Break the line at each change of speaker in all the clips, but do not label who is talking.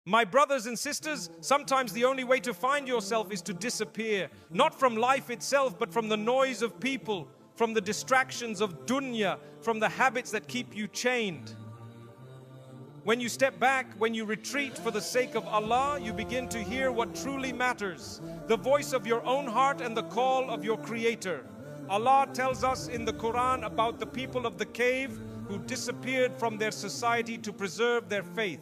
My brothers and sisters, sometimes the only way to find yourself is to disappear, not from life itself, but from the noise of people, from the distractions of dunya, from the habits that keep you chained. When you step back, when you retreat for the sake of Allah, you begin to hear what truly matters, the voice of your own heart and the call of your Creator. Allah tells us in the Quran about the people of the cave who disappeared from their society to preserve their faith.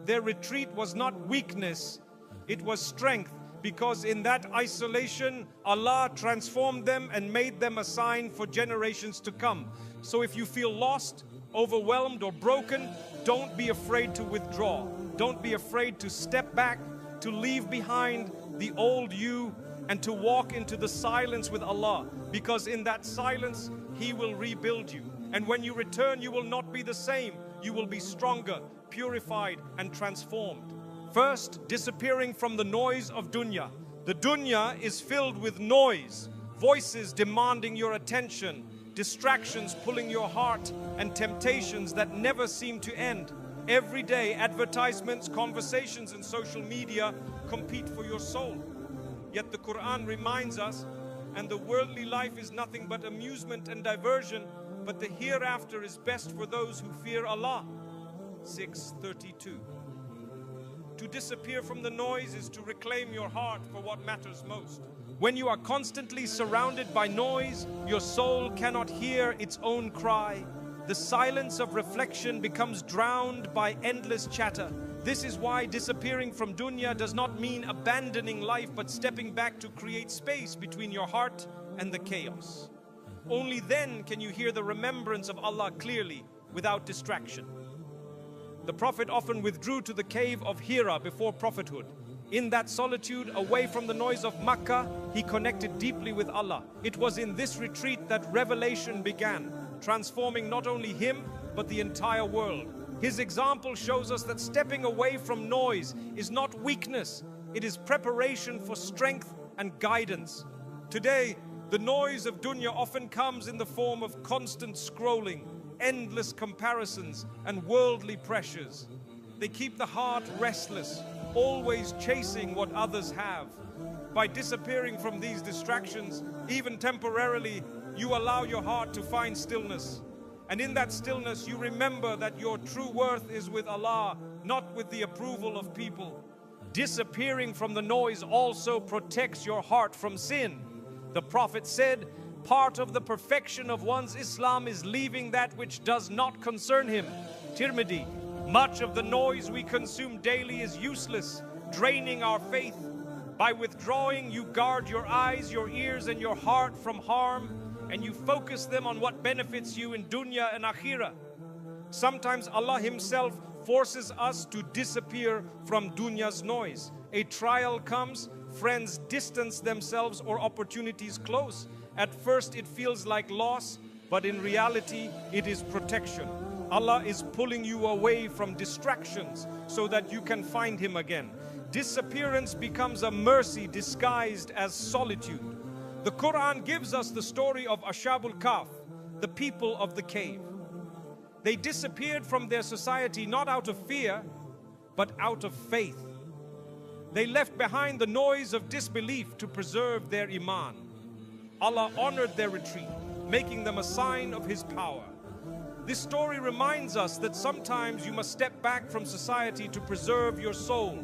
Their retreat was not weakness, it was strength, because in that isolation, Allah transformed them and made them a sign for generations to come. So if you feel lost, overwhelmed, or broken, don't be afraid to withdraw. Don't be afraid to step back, to leave behind the old you, and to walk into the silence with Allah, because in that silence, He will rebuild you. And when you return, you will not be the same. You will be stronger, purified, and transformed. First, disappearing from the noise of dunya. The dunya is filled with noise, voices demanding your attention, distractions pulling your heart, and temptations that never seem to end. Every day, advertisements, conversations, and social media compete for your soul. Yet the Quran reminds us, and the worldly life is nothing but amusement and diversion, but the hereafter is best for those who fear Allah. 6:32. To disappear from the noise is to reclaim your heart for what matters most. When you are constantly surrounded by noise, your soul cannot hear its own cry. The silence of reflection becomes drowned by endless chatter. This is why disappearing from dunya does not mean abandoning life, but stepping back to create space between your heart and the chaos. Only then can you hear the remembrance of Allah clearly, without distraction. The Prophet often withdrew to the cave of Hira before prophethood. In that solitude, away from the noise of Makkah, he connected deeply with Allah. It was in this retreat that revelation began, transforming not only him, but the entire world. His example shows us that stepping away from noise is not weakness, it is preparation for strength and guidance. Today, the noise of dunya often comes in the form of constant scrolling, endless comparisons, and worldly pressures. They keep the heart restless, always chasing what others have. By disappearing from these distractions, even temporarily, you allow your heart to find stillness. And in that stillness, you remember that your true worth is with Allah, not with the approval of people. Disappearing from the noise also protects your heart from sin. The Prophet said, part of the perfection of one's Islam is leaving that which does not concern him. Tirmidhi. Much of the noise we consume daily is useless, draining our faith. By withdrawing, you guard your eyes, your ears, and your heart from harm, and you focus them on what benefits you in dunya and akhirah. Sometimes Allah Himself forces us to disappear from dunya's noise. A trial comes, friends distance themselves, or opportunities close. At first it feels like loss, but in reality it is protection. Allah is pulling you away from distractions so that you can find Him again. Disappearance becomes a mercy disguised as solitude. The Quran gives us the story of Ashabul Kahf, the people of the cave. They disappeared from their society not out of fear, but out of faith. They left behind the noise of disbelief to preserve their iman. Allah honored their retreat, making them a sign of His power. This story reminds us that sometimes you must step back from society to preserve your soul.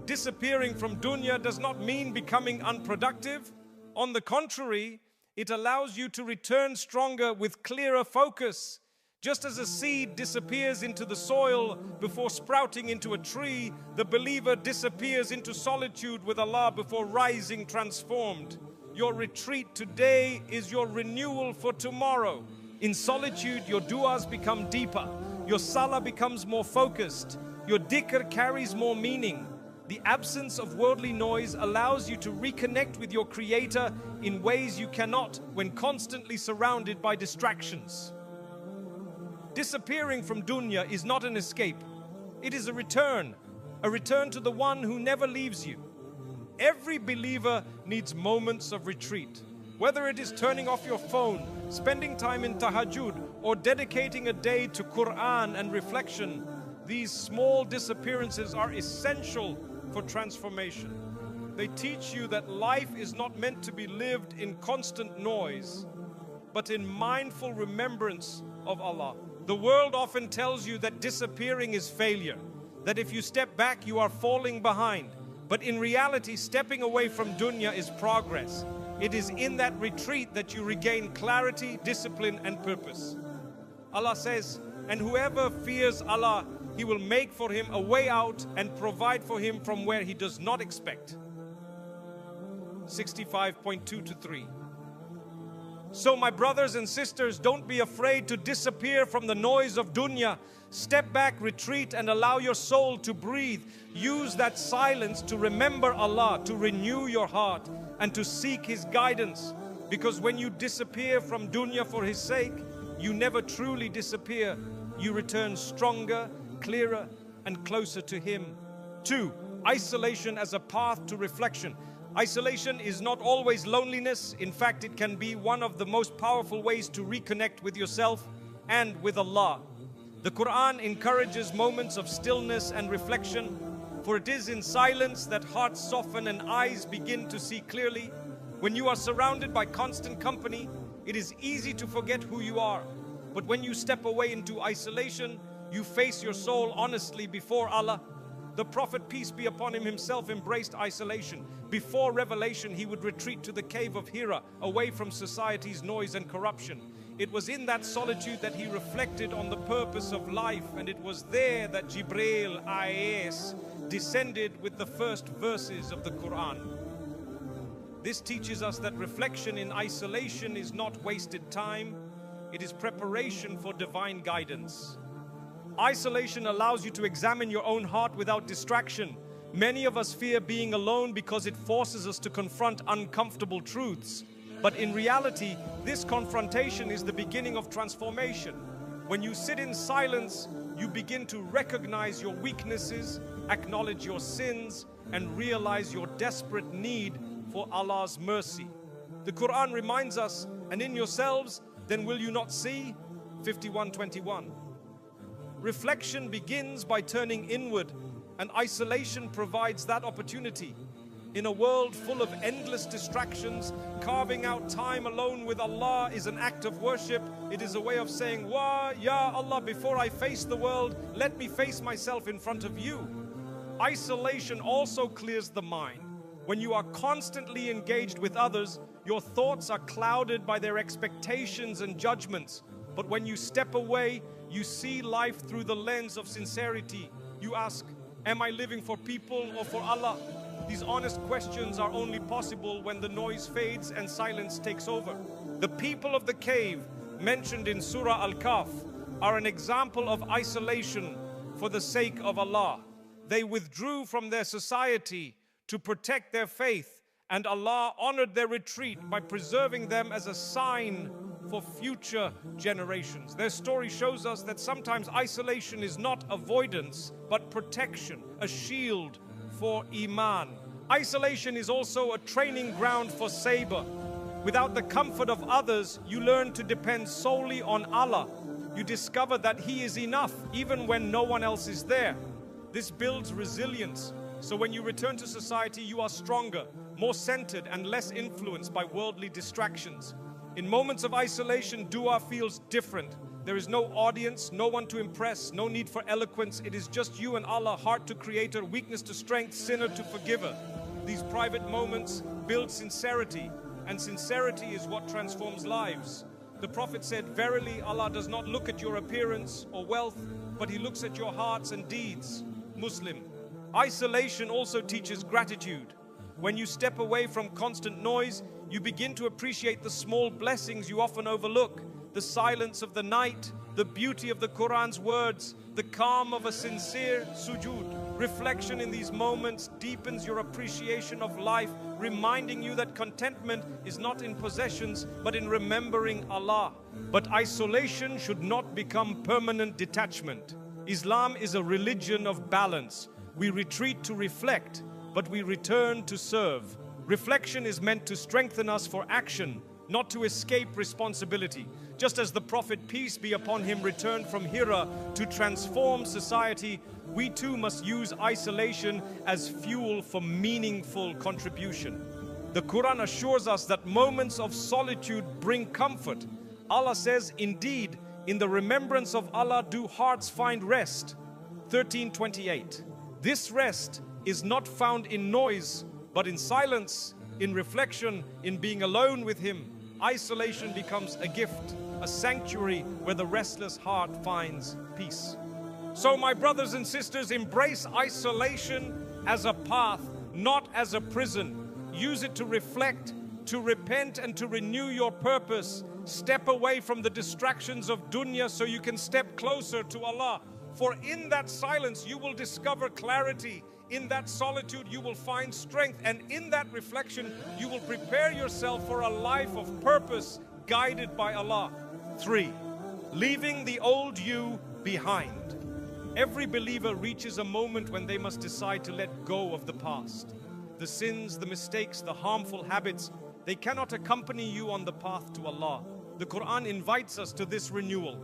Disappearing from dunya does not mean becoming unproductive. On the contrary, it allows you to return stronger with clearer focus. Just as a seed disappears into the soil before sprouting into a tree, the believer disappears into solitude with Allah before rising transformed. Your retreat today is your renewal for tomorrow. In solitude, your du'as become deeper, your salah becomes more focused, your dhikr carries more meaning. The absence of worldly noise allows you to reconnect with your Creator in ways you cannot when constantly surrounded by distractions. Disappearing from dunya is not an escape. It is a return to the one who never leaves you. Every believer needs moments of retreat. Whether it is turning off your phone, spending time in tahajjud, or dedicating a day to Quran and reflection, These small disappearances are essential for transformation. They teach you that life is not meant to be lived in constant noise, but in mindful remembrance of Allah. The world often tells you that disappearing is failure, that if you step back you are falling behind. But in reality, stepping away from dunya is progress. It is in that retreat that you regain clarity, discipline, and purpose. Allah says, and whoever fears Allah, He will make for him a way out and provide for him from where he does not expect. 65.2-3. So my brothers and sisters, don't be afraid to disappear from the noise of dunya. Step back, retreat, and allow your soul to breathe. Use that silence to remember Allah, to renew your heart, and to seek His guidance. Because when you disappear from dunya for His sake, you never truly disappear. You return stronger, clearer, and closer to Him. 2. Isolation as a path to reflection. Isolation is not always loneliness. In fact, it can be one of the most powerful ways to reconnect with yourself and with Allah. The Quran encourages moments of stillness and reflection, for it is in silence that hearts soften and eyes begin to see clearly. When you are surrounded by constant company, it is easy to forget who you are. But when you step away into isolation, you face your soul honestly before Allah. The Prophet, peace be upon him, himself embraced isolation. Before revelation, he would retreat to the cave of Hira, away from society's noise and corruption. It was in that solitude that he reflected on the purpose of life, and it was there that Jibreel A.S. descended with the first verses of the Quran. This teaches us that reflection in isolation is not wasted time, it is preparation for divine guidance. Isolation allows you to examine your own heart without distraction. Many of us fear being alone because it forces us to confront uncomfortable truths. But in reality, this confrontation is the beginning of transformation. When you sit in silence, you begin to recognize your weaknesses, acknowledge your sins, and realize your desperate need for Allah's mercy. The Quran reminds us, and in yourselves, then will you not see? 51:21. Reflection begins by turning inward, and isolation provides that opportunity. In a world full of endless distractions, carving out time alone with Allah is an act of worship. It is a way of saying, "Wa, Ya Allah, before I face the world, let me face myself in front of you." Isolation also clears the mind. When you are constantly engaged with others, your thoughts are clouded by their expectations and judgments. But when you step away, you see life through the lens of sincerity. You ask, am I living for people or for Allah? These honest questions are only possible when the noise fades and silence takes over. The people of the cave, mentioned in Surah Al-Kahf, are an example of isolation for the sake of Allah. They withdrew from their society to protect their faith, and Allah honored their retreat by preserving them as a sign for future generations. Their story shows us that sometimes isolation is not avoidance, but protection, a shield for Iman. Isolation is also a training ground for sabr. Without the comfort of others, you learn to depend solely on Allah. You discover that He is enough, even when no one else is there. This builds resilience. So when you return to society, you are stronger, more centered, and less influenced by worldly distractions. In moments of isolation, dua feels different. There is no audience, no one to impress, no need for eloquence. It is just you and Allah, heart to creator, weakness to strength, sinner to forgiver. These private moments build sincerity, and sincerity is what transforms lives. The Prophet said, "Verily, Allah does not look at your appearance or wealth, but He looks at your hearts and deeds." Muslim. Isolation also teaches gratitude. When you step away from constant noise, you begin to appreciate the small blessings you often overlook. The silence of the night, the beauty of the Quran's words, the calm of a sincere sujood. Reflection in these moments deepens your appreciation of life, reminding you that contentment is not in possessions, but in remembering Allah. But isolation should not become permanent detachment. Islam is a religion of balance. We retreat to reflect, but we return to serve. Reflection is meant to strengthen us for action, not to escape responsibility. Just as the Prophet, peace be upon him, returned from Hira to transform society, we too must use isolation as fuel for meaningful contribution. The Quran assures us that moments of solitude bring comfort. Allah says, indeed, in the remembrance of Allah do hearts find rest. 13:28. This rest is not found in noise, but in silence, in reflection, in being alone with Him. Isolation becomes a gift, a sanctuary where the restless heart finds peace. So my brothers and sisters, embrace isolation as a path, not as a prison. Use it to reflect, to repent, and to renew your purpose. Step away from the distractions of dunya so you can step closer to Allah. For in that silence you will discover clarity. In that solitude you will find strength. And in that reflection you will prepare yourself for a life of purpose guided by Allah. 3. Leaving the old you behind. Every believer reaches a moment when they must decide to let go of the past. The sins, the mistakes, the harmful habits, they cannot accompany you on the path to Allah. The Quran invites us to this renewal.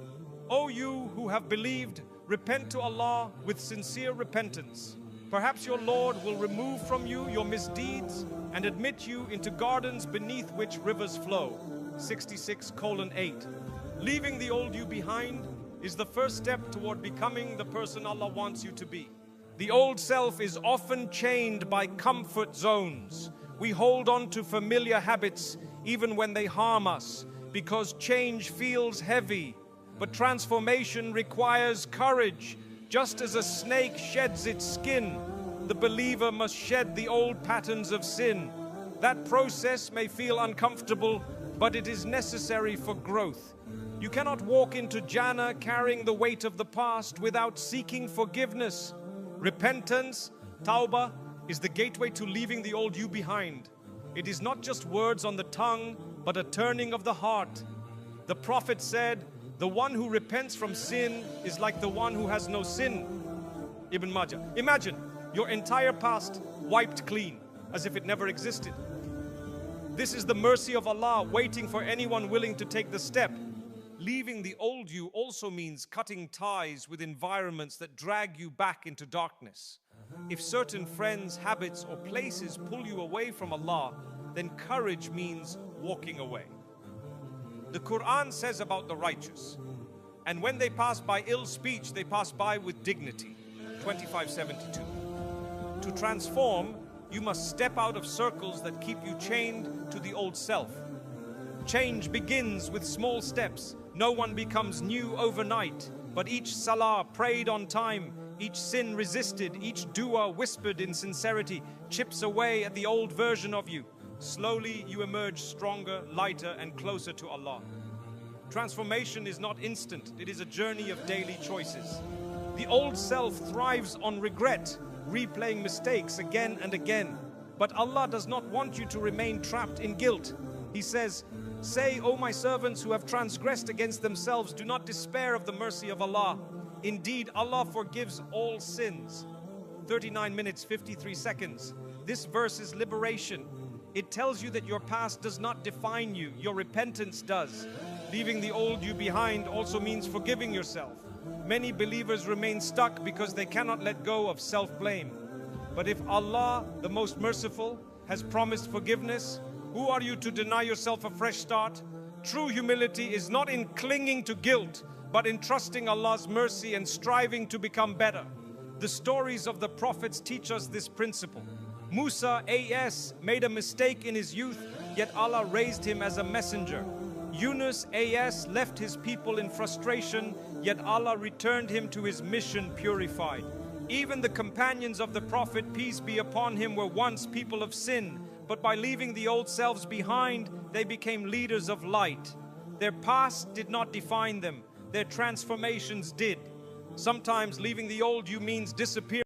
O you who have believed, repent to Allah with sincere repentance. Perhaps your Lord will remove from you your misdeeds and admit you into gardens beneath which rivers flow. 66:8. Leaving the old you behind is the first step toward becoming the person Allah wants you to be. The old self is often chained by comfort zones. We hold on to familiar habits even when they harm us because change feels heavy. But transformation requires courage. Just as a snake sheds its skin, the believer must shed the old patterns of sin. That process may feel uncomfortable, but it is necessary for growth. You cannot walk into Jannah carrying the weight of the past without seeking forgiveness. Repentance, Tawbah, is the gateway to leaving the old you behind. It is not just words on the tongue, but a turning of the heart. The Prophet said, the one who repents from sin is like the one who has no sin. Ibn Majah. Imagine your entire past wiped clean, as if it never existed. This is the mercy of Allah waiting for anyone willing to take the step. Leaving the old you also means cutting ties with environments that drag you back into darkness. If certain friends, habits, or places pull you away from Allah, then courage means walking away. The Quran says about the righteous, and when they pass by ill speech, they pass by with dignity. 25:72. To transform, you must step out of circles that keep you chained to the old self. Change begins with small steps. No one becomes new overnight, but each salah prayed on time, each sin resisted, each dua whispered in sincerity chips away at the old version of you. Slowly you emerge stronger, lighter, and closer to Allah. Transformation is not instant. It is a journey of daily choices. The old self thrives on regret, replaying mistakes again and again. But Allah does not want you to remain trapped in guilt. He says, say, O my servants who have transgressed against themselves, do not despair of the mercy of Allah. Indeed, Allah forgives all sins. 39 minutes, 53 seconds. This verse is liberation. It tells you that your past does not define you, your repentance does. Leaving the old you behind also means forgiving yourself. Many believers remain stuck because they cannot let go of self-blame. But if Allah, the most merciful, has promised forgiveness, who are you to deny yourself a fresh start? True humility is not in clinging to guilt, but in trusting Allah's mercy and striving to become better. The stories of the prophets teach us this principle. Musa A.S. made a mistake in his youth, yet Allah raised him as a messenger. Yunus A.S. left his people in frustration, yet Allah returned him to his mission purified. Even the companions of the Prophet, peace be upon him, were once people of sin, but by leaving the old selves behind, they became leaders of light. Their past did not define them, their transformations did. Sometimes leaving the old you means disappearing